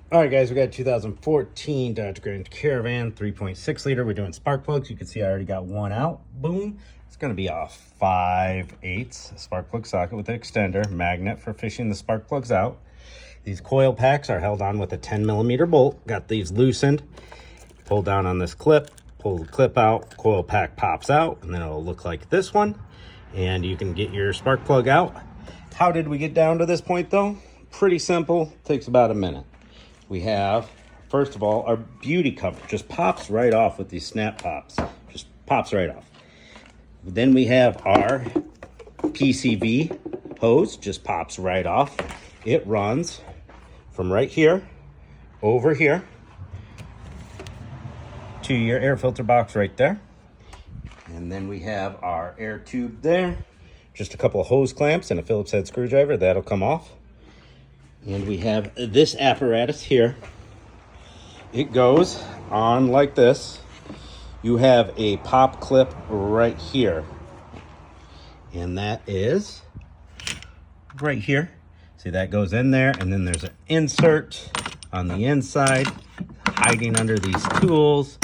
All right, guys, we got a 2014 Dodge Grand Caravan 3.6 liter. We're doing spark plugs. You can see I already got one out. Boom. It's going to be a 5/8 spark plug socket with an extender magnet for fishing the spark plugs out. These coil packs are held on with a 10mm bolt. Got these loosened. Pull down on this clip, pull the clip out, coil pack pops out, and then it'll look like this one. And you can get your spark plug out. How did we get down to this point, though? Pretty simple. Takes about a minute. We have, first of all, our beauty cover just pops right off with these snap pops. Just pops right off. Then we have our PCV hose, just pops right off. It runs from right here over here to your air filter box right there. And then we have our air tube there. Just a couple of hose clamps and a Phillips head screwdriver. That'll come off. And we have this apparatus here. It goes on like this. You have a pop clip right here. And that is right here. See, that goes in there. And then there's an insert on the inside, hiding under these tools.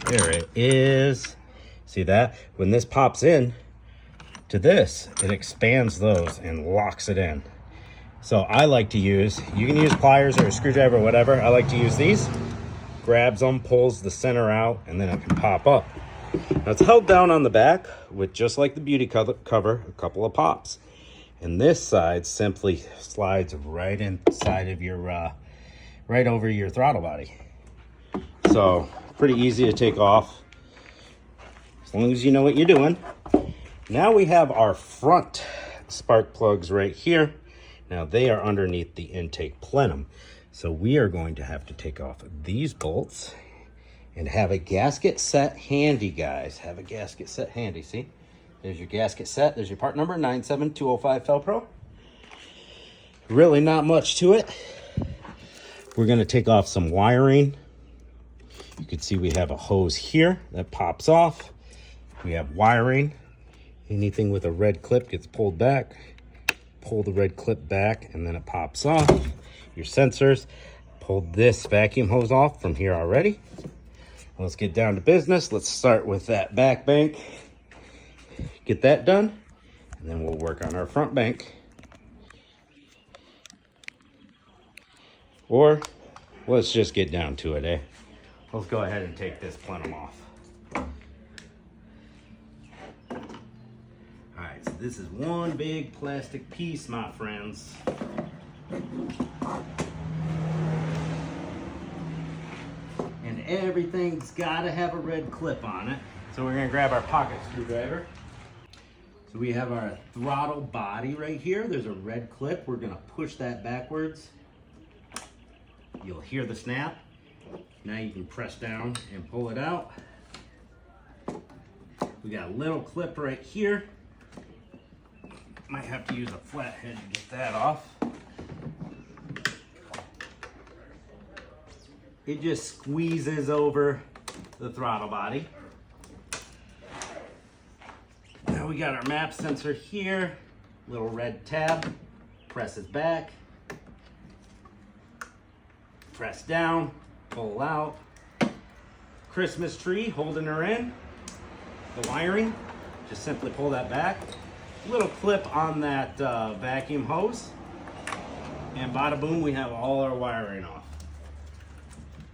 There it is. See that? When this pops in to this, it expands those and locks it in. So I like to use, you can use pliers or a screwdriver or whatever. I like to use these. Grabs them, pulls the center out, and then it can pop up. Now it's held down on the back with, just like the beauty cover, a couple of pops. And this side simply slides right inside of your, right over your throttle body. So pretty easy to take off, as long as you know what you're doing. Now we have our front spark plugs right here. Now they are underneath the intake plenum. So we are going to have to take off these bolts and have a gasket set handy, guys. Have a gasket set handy, see? There's your gasket set. There's your part number, 97205 Felpro. Really not much to it. We're gonna take off some wiring. You can see we have a hose here that pops off. We have wiring. Anything with a red clip gets pulled back. Pull the red clip back and then it pops off. Your sensors. Pull this vacuum hose off from here already. Let's get down to business. Let's start with that back bank. Get that done. And then we'll work on our front bank. Or let's just get down to it, eh? Let's go ahead and take this plenum off. So this is one big plastic piece, my friends. And everything's gotta have a red clip on it. So we're gonna grab our pocket screwdriver. So we have our throttle body right here. There's a red clip. We're gonna push that backwards. You'll hear the snap. Now you can press down and pull it out. We got a little clip right here. Might have to use a flathead to get that off. It just squeezes over the throttle body. Now we got our map sensor here. Little red tab. Presses back. Press down. Pull out. Christmas tree holding her in. The wiring. Just simply pull that back. Little clip on that vacuum hose, and bada boom, we have all our wiring off.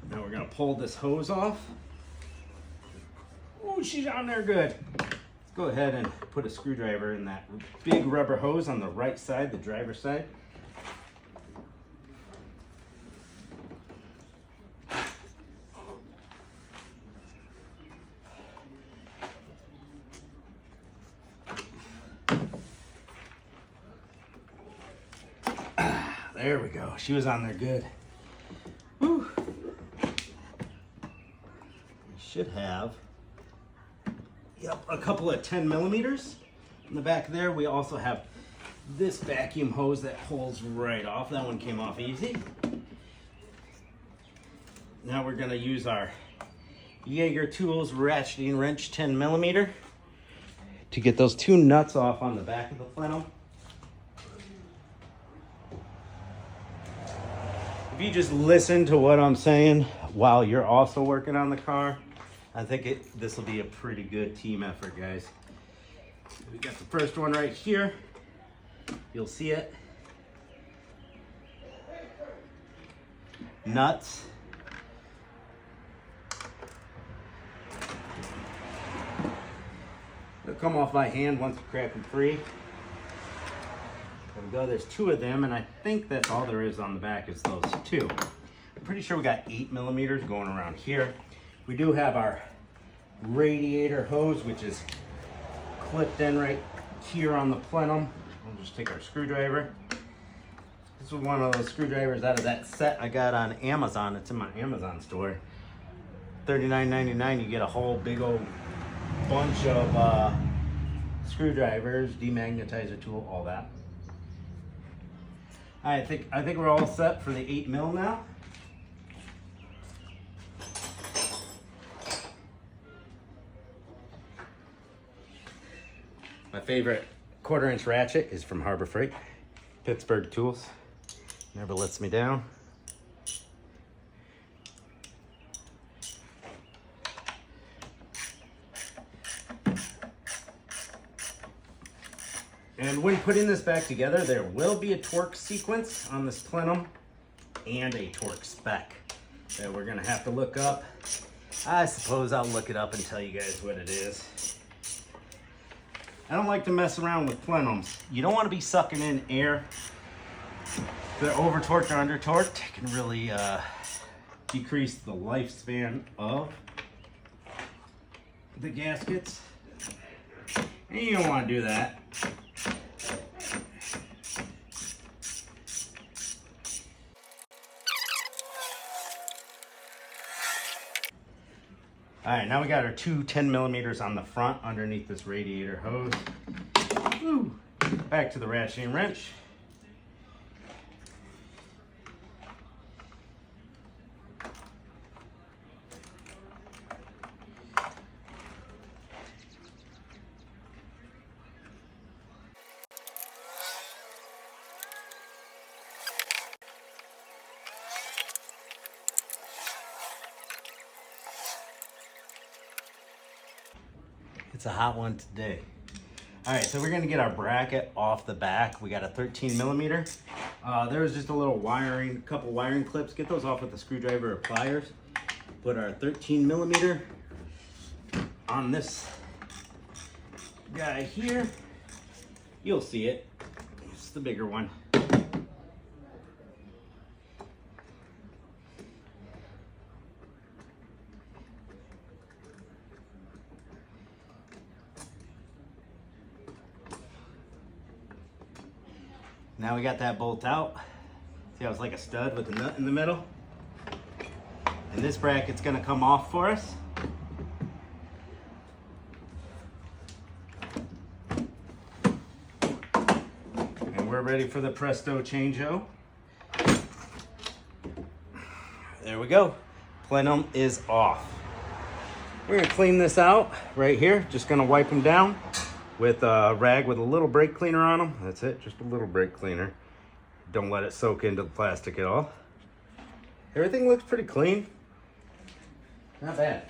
Now we're gonna pull this hose off. Oh, she's on there good. Let's go ahead and put a screwdriver in that big rubber hose on the right side, the driver's side. There we go. She was on there good. Whew. We should have, yep, a couple of 10mm. In the back there, we also have this vacuum hose that pulls right off. That one came off easy. Now we're going to use our Jaeger Tools ratcheting wrench 10mm to get those two nuts off on the back of the plenum. if you just listen to what I'm saying while you're also working on the car, I think this will be a pretty good team effort, guys. We got the first one right here. You'll see it. Nuts. They'll come off by hand once you crack them free. There we go. There's 2 of them, and I think that's all there is on the back is those 2. I'm pretty sure we got 8 millimeters going around here. We do have our radiator hose, which is clipped in right here on the plenum. We'll just take our screwdriver. This was one of those screwdrivers out of that set I got on Amazon. It's in my Amazon store. $39.99. You get a whole big old bunch of screwdrivers, demagnetizer tool, all that. I think we're all set for the 8 mil now. My favorite 1/4 inch ratchet is from Harbor Freight, Pittsburgh Tools. Never lets me down. And when putting this back together, there will be a torque sequence on this plenum and a torque spec that we're gonna have to look up. I suppose I'll look it up and tell you guys what it is. I don't like to mess around with plenums. You don't want to be sucking in air. If they're over torqued or under torqued, it can really decrease the lifespan of the gaskets. And you don't want to do that. All right, now we got our 2 10 millimeters on the front underneath this radiator hose. Woo. Back to the ratcheting wrench. It's a hot one today. All right, so we're gonna get our bracket off the back. We got a 13 millimeter. There was just a little wiring, couple wiring clips. Get those off with a screwdriver or pliers. Put our 13 millimeter on this guy here. You'll see it. It's the bigger one. Now we got that bolt out. See how it's like a stud with a nut in the middle? And this bracket's gonna come off for us. And we're ready for the Presto Change-O. There we go. Plenum is off. We're gonna clean this out right here. Just gonna wipe them down with a rag with a little brake cleaner on them. That's it, just a little brake cleaner. Don't let it soak into the plastic at all. Everything looks pretty clean. Not bad.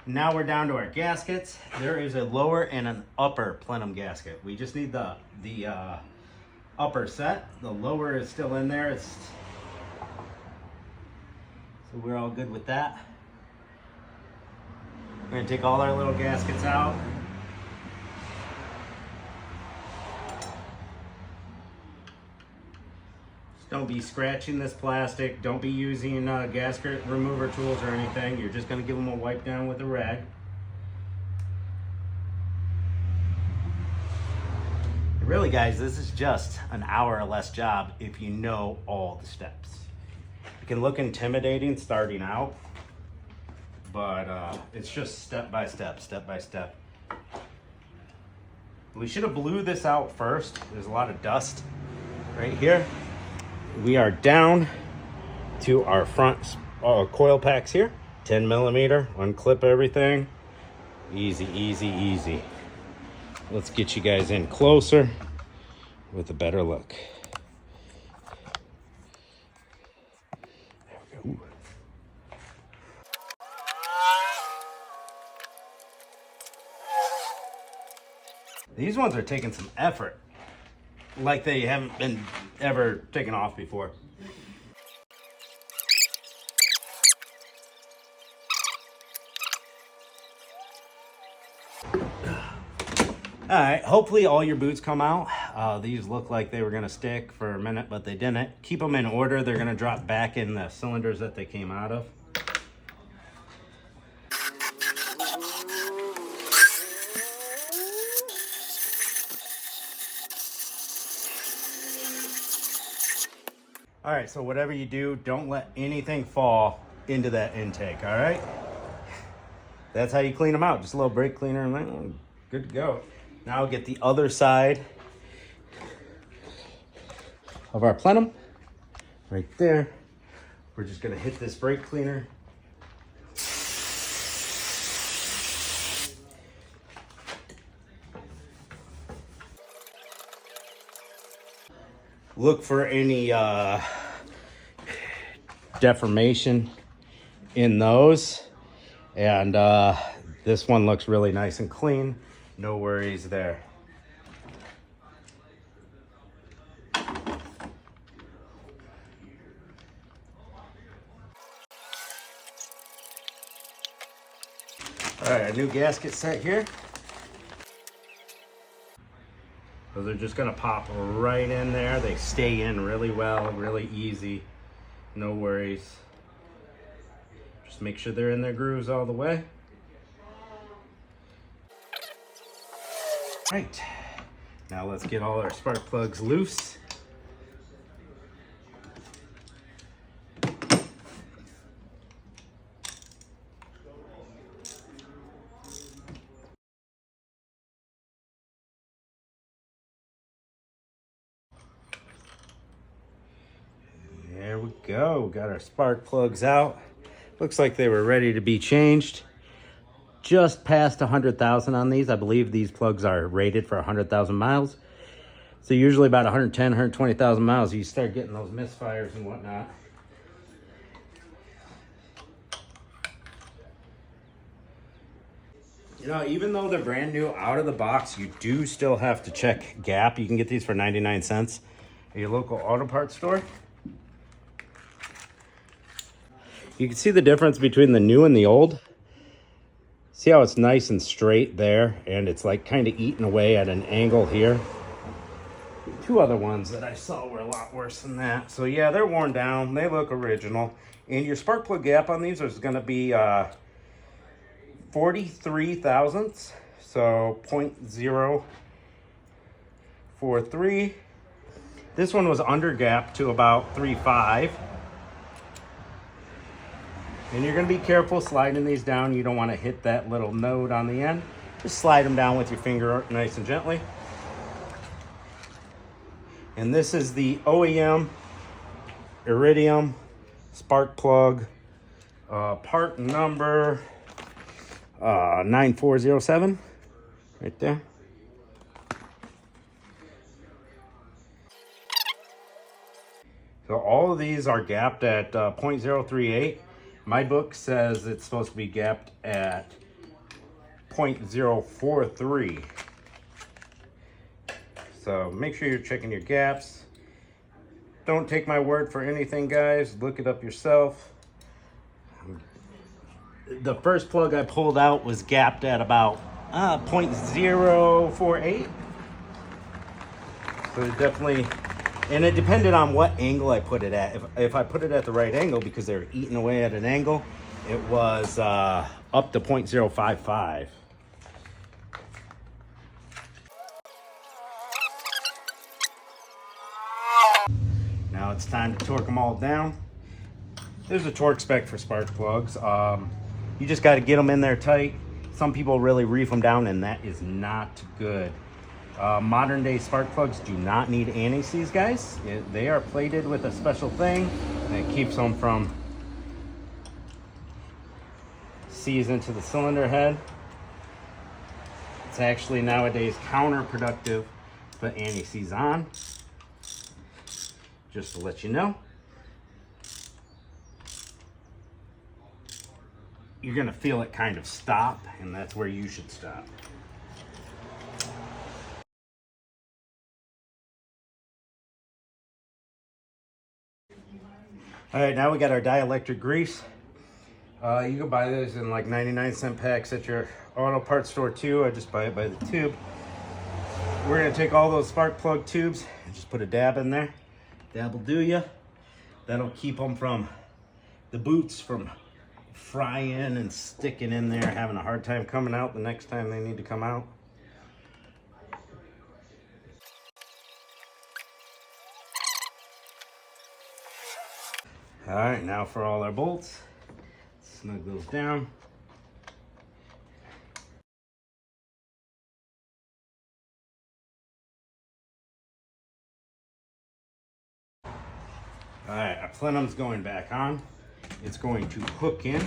Now we're down to our gaskets. There is a lower and an upper plenum gasket. We just need the upper set. The lower is still in there. So we're all good with that. We're gonna take all our little gaskets out. Just don't be scratching this plastic. Don't be using gasket remover tools or anything. You're just gonna give them a wipe down with a rag. Really, guys, this is just an hour or less job if you know all the steps. It can look intimidating starting out, but it's just step by step, step by step. We should have blew this out first. There's a lot of dust right here. We are down to our front coil packs here. 10 millimeter, unclip everything. Easy, easy, easy. Let's get you guys in closer with a better look. These ones are taking some effort, like they haven't been ever taken off before. All right, hopefully all your boots come out. These look like they were gonna stick for a minute, but they didn't. Keep them in order. They're gonna drop back in the cylinders that they came out of. All right, so whatever you do, don't let anything fall into that intake, all right? That's how you clean them out. Just a little brake cleaner and then good to go. Now get the other side of our plenum right there. We're just gonna hit this brake cleaner. Look for any deformation in those. And this one looks really nice and clean. No worries there. All right, a new gasket set here. So they're just gonna pop right in there. They stay in really well, really easy. No worries. Just make sure they're in their grooves all the way. Right, now let's get all our spark plugs loose. There we go, got our spark plugs out. Looks like they were ready to be changed. Just past 100,000 on these. I believe these plugs are rated for 100,000 miles. So usually about 110, 120,000 miles, you start getting those misfires and whatnot. You know, even though they're brand new out of the box, you do still have to check gap. You can get these for 99 cents at your local auto parts store. You can see the difference between the new and the old. See how it's nice and straight there, and it's like kind of eating away at an angle here. Two other ones that I saw were a lot worse than that. So yeah, they're worn down. They look original. And your spark plug gap on these is going to be 43 thousandths. So 0.043. This one was under gap to about 3.5. And you're gonna be careful sliding these down. You don't wanna hit that little node on the end. Just slide them down with your finger nice and gently. And this is the OEM Iridium spark plug, part number 9407, right there. So all of these are gapped at 0.038. My book says it's supposed to be gapped at 0.043. So make sure you're checking your gaps. Don't take my word for anything, guys. Look it up yourself. The first plug I pulled out was gapped at about 0.048. So definitely, and it depended on what angle I put it at. If I put it at the right angle, because they were eating away at an angle, it was up to 0.055. Now it's time to torque them all down. There's a torque spec for spark plugs. You just got to get them in there tight. Some people really reef them down, and that is not good. Modern day spark plugs do not need anti-seize, guys. They are plated with a special thing that keeps them from seize into the cylinder head. It's actually nowadays counterproductive to put anti-seize on, just to let you know. You're gonna feel it kind of stop, and that's where you should stop. All right, now we got our dielectric grease. You can buy this in like 99-cent packs at your auto parts store too. I just buy it by the tube. We're gonna take all those spark plug tubes and just put a dab in there. Dab will do ya. That'll keep them from the boots from frying and sticking in there, having a hard time coming out the next time they need to come out. All right, now for all our bolts. Snug those down. All right, our plenum's going back on. It's going to hook in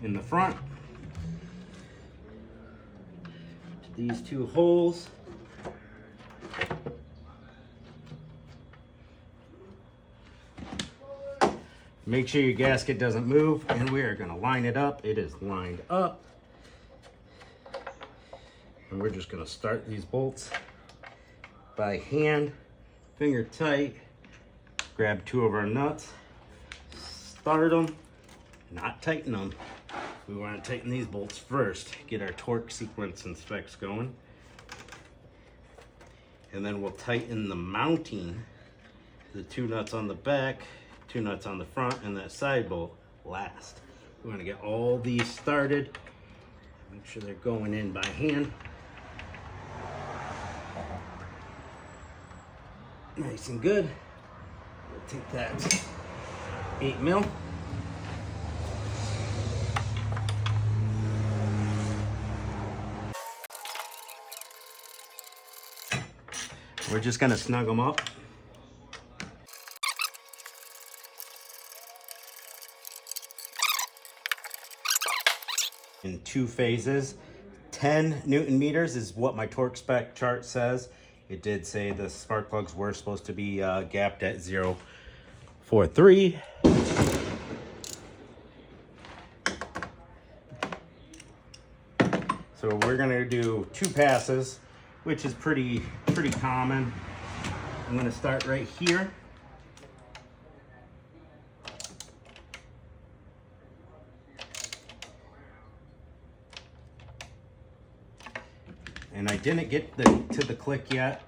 the front to these two holes. Make sure your gasket doesn't move, and we are going to line it up. It is lined up. And we're just going to start these bolts by hand, finger tight. Grab two of our nuts, start them, not tighten them. We want to tighten these bolts first, get our torque sequence and specs going. And then we'll tighten the mounting, the two nuts on the back, two nuts on the front, and that side bolt last. We want to get all these started. Make sure they're going in by hand. Nice and good. We'll take that 8 mil. We're just gonna snug them up. In 2 phases. 10 Newton meters is what my torque spec chart says. It did say the spark plugs were supposed to be gapped at 0.43. So we're gonna do 2 passes, which is pretty common. I'm gonna start right here. And I didn't get to the click yet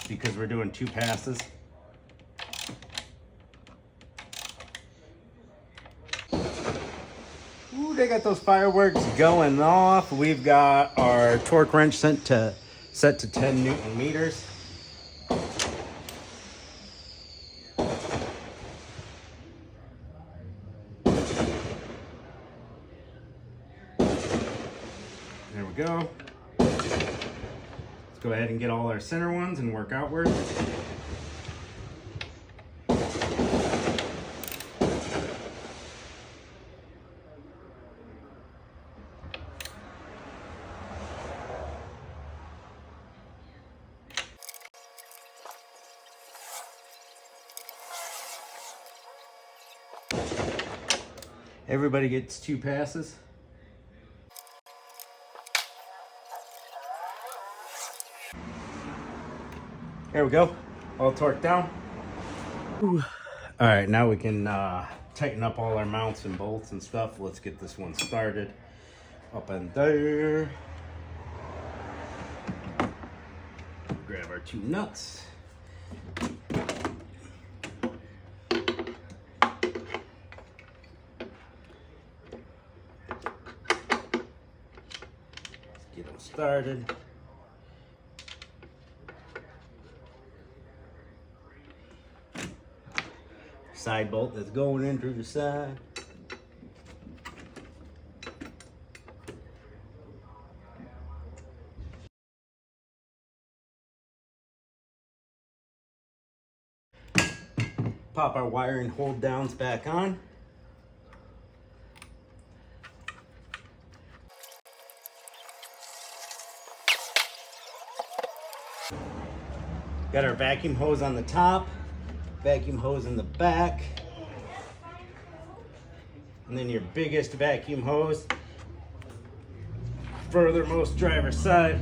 because we're doing 2 passes. Ooh, they got those fireworks going off. We've got our torque wrench set to 10 Newton meters. There we go. Let's go ahead and get all our center ones and work outward. Everybody gets 2 passes. There we go, all torqued down. Ooh. All right, now we can tighten up all our mounts and bolts and stuff. Let's get this one started. Up and there. Grab our 2 nuts. Get them started. Side bolt that's going in through the side. Pop our wiring hold downs back on. Got our vacuum hose on the top, vacuum hose in the back, and then your biggest vacuum hose, furthermost driver's side.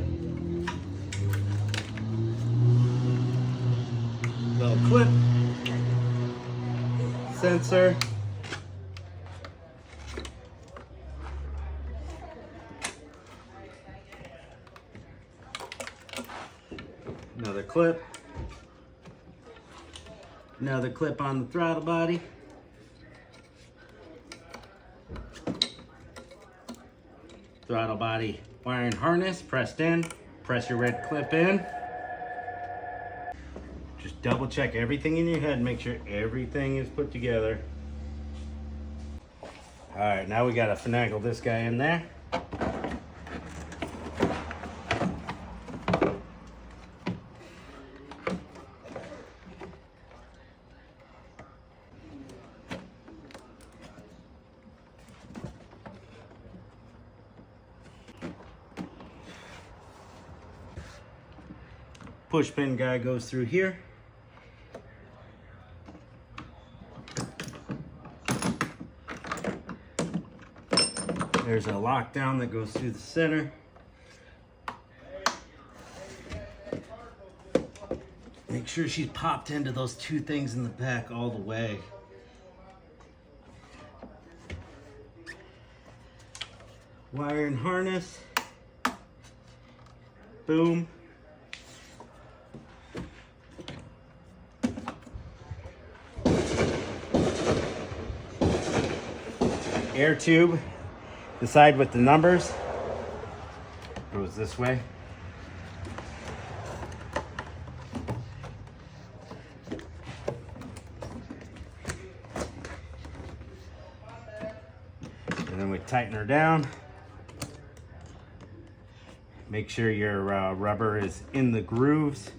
Little clip. sensor. Another clip. Another clip on the throttle body. Throttle body wiring harness pressed in. Press your red clip in. Just double check everything in your head. Make sure everything is put together. All right, now we gotta finagle this guy in there. Push pin guy goes through here. There's a lockdown that goes through the center. Make sure she's popped into those two things in the back all the way. Wire and harness. Boom. Air tube, the side with the numbers, goes this way. And then we tighten her down. Make sure your rubber is in the grooves.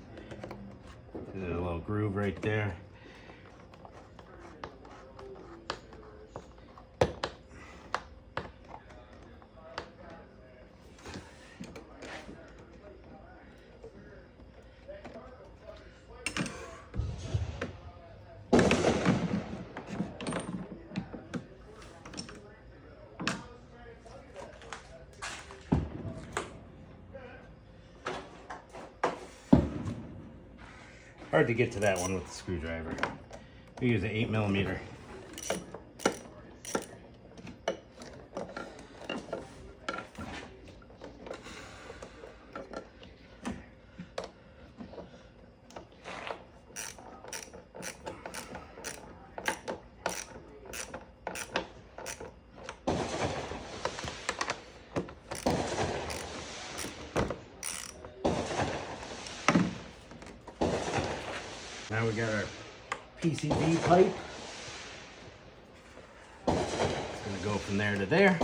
There's a little groove right there. Hard to get to that one with the screwdriver. We use an 8mm. Now we got our PCV pipe. It's gonna go from there to there.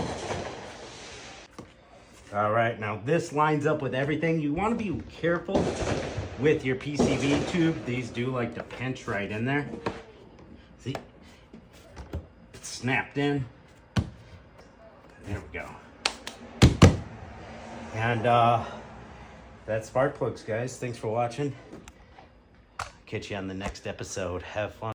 All right, now this lines up with everything. You wanna be careful with your PCV tube. These do like to pinch right in there. See, it's snapped in. There we go. And that's spark plugs, guys. Thanks for watching. Catch you on the next episode. Have fun.